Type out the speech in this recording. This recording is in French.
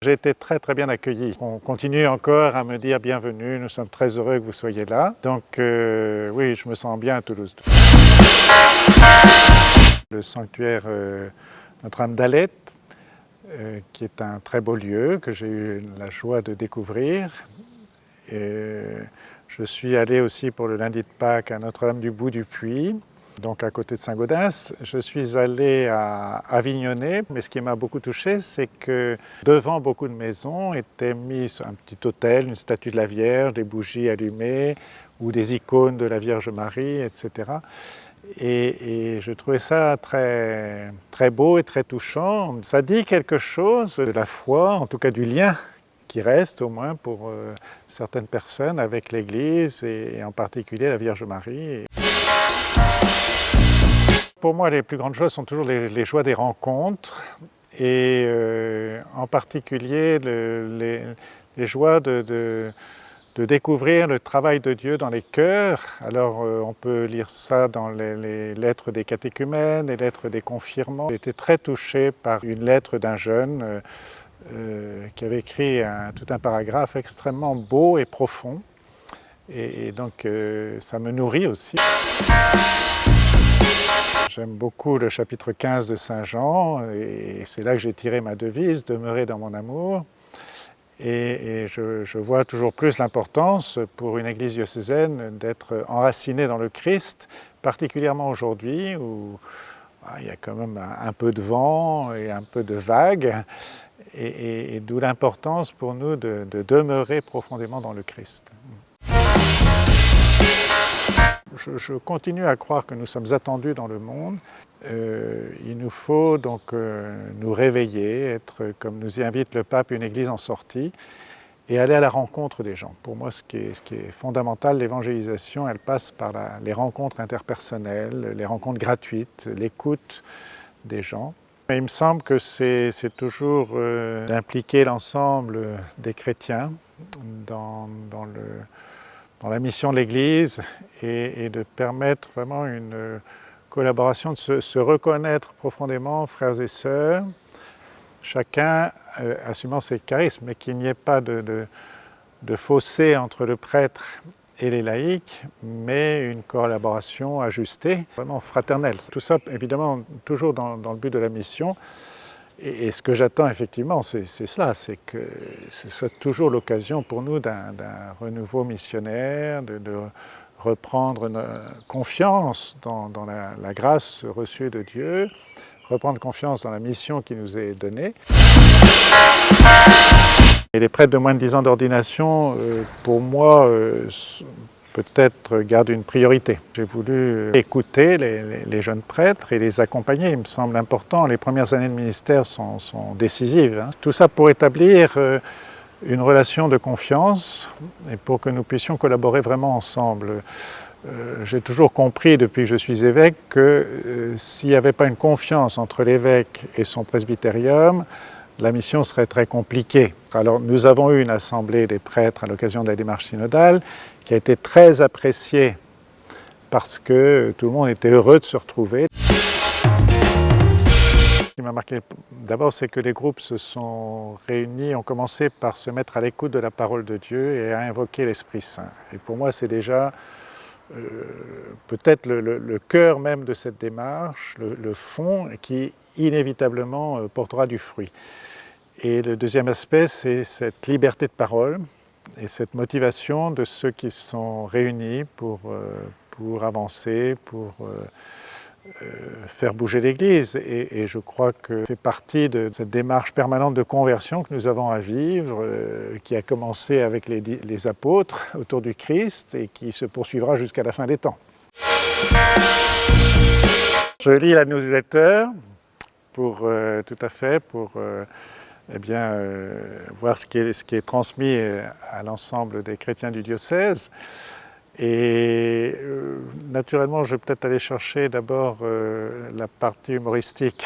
J'ai été très bien accueilli. On continue encore à me dire bienvenue, nous sommes très heureux que vous soyez là. Donc oui, je me sens bien à Toulouse. Le sanctuaire Notre-Dame d'Alette, qui est un très beau lieu que j'ai eu la joie de découvrir. Je suis allé aussi pour le lundi de Pâques à Notre-Dame du Bout du Puy, donc à côté de Saint-Gaudens. Je suis allé à Avignonnet, mais ce qui m'a beaucoup touché, c'est que devant beaucoup de maisons était mis un petit autel, une statue de la Vierge, des bougies allumées ou des icônes de la Vierge Marie, etc. Et je trouvais ça très beau et très touchant. Ça dit quelque chose de la foi, en tout cas du lien qui reste au moins pour certaines personnes avec l'Église et en particulier la Vierge Marie. Pour moi, les plus grandes joies sont toujours les joies des rencontres et en particulier les joies de découvrir le travail de Dieu dans les cœurs. Alors on peut lire ça dans les lettres des catéchumènes, les lettres des confirmants. J'ai été très touché par une lettre d'un jeune qui avait écrit tout un paragraphe extrêmement beau et profond. Et donc ça me nourrit aussi. J'aime beaucoup le chapitre 15 de Saint Jean et c'est là que j'ai tiré ma devise, demeurer dans mon amour. Et je vois toujours plus l'importance pour une église diocésaine d'être enracinée dans le Christ, particulièrement aujourd'hui où il y a quand même un peu de vent et un peu de vagues, et d'où l'importance pour nous de demeurer profondément dans le Christ. Je continue à croire que nous sommes attendus dans le monde. Il nous faut donc nous réveiller, être, comme nous y invite le pape, une église en sortie et aller à la rencontre des gens. Pour moi, ce qui est fondamental, l'évangélisation, elle passe par les rencontres interpersonnelles, les rencontres gratuites, l'écoute des gens. Et il me semble que c'est toujours d'impliquer l'ensemble des chrétiens dans la mission de l'Église et de permettre vraiment une collaboration, de se reconnaître profondément, frères et sœurs, chacun assumant ses charismes, mais qu'il n'y ait pas de fossé entre le prêtre et les laïcs, mais une collaboration ajustée, vraiment fraternelle. Tout ça, évidemment, toujours dans le but de la mission. Et ce que j'attends effectivement, c'est cela, c'est que ce soit toujours l'occasion pour nous d'un renouveau missionnaire, de reprendre confiance dans la grâce reçue de Dieu, reprendre confiance dans la mission qui nous est donnée. Et les prêtres de moins de 10 ans d'ordination, pour moi, peut-être gardent une priorité. J'ai voulu écouter les jeunes prêtres et les accompagner, il me semble important. Les premières années de ministère sont décisives. Tout ça pour établir une relation de confiance et pour que nous puissions collaborer vraiment ensemble. J'ai toujours compris depuis que je suis évêque que s'il n'y avait pas une confiance entre l'évêque et son presbytérium, la mission serait très compliquée. Alors nous avons eu une assemblée des prêtres à l'occasion de la démarche synodale qui a été très appréciée parce que tout le monde était heureux de se retrouver. Ce qui m'a marqué d'abord, c'est que les groupes se sont réunis, ont commencé par se mettre à l'écoute de la parole de Dieu et à invoquer l'Esprit Saint. Et pour moi, c'est déjà peut-être le cœur même de cette démarche, le fond qui inévitablement portera du fruit. Et le deuxième aspect, c'est cette liberté de parole et cette motivation de ceux qui sont réunis pour avancer, pour faire bouger l'Église. Et je crois que ça fait partie de cette démarche permanente de conversion que nous avons à vivre, qui a commencé avec les apôtres autour du Christ et qui se poursuivra jusqu'à la fin des temps. Je lis la newsletter pour voir ce qui est transmis à l'ensemble des chrétiens du diocèse. Et naturellement, je vais peut-être aller chercher d'abord la partie humoristique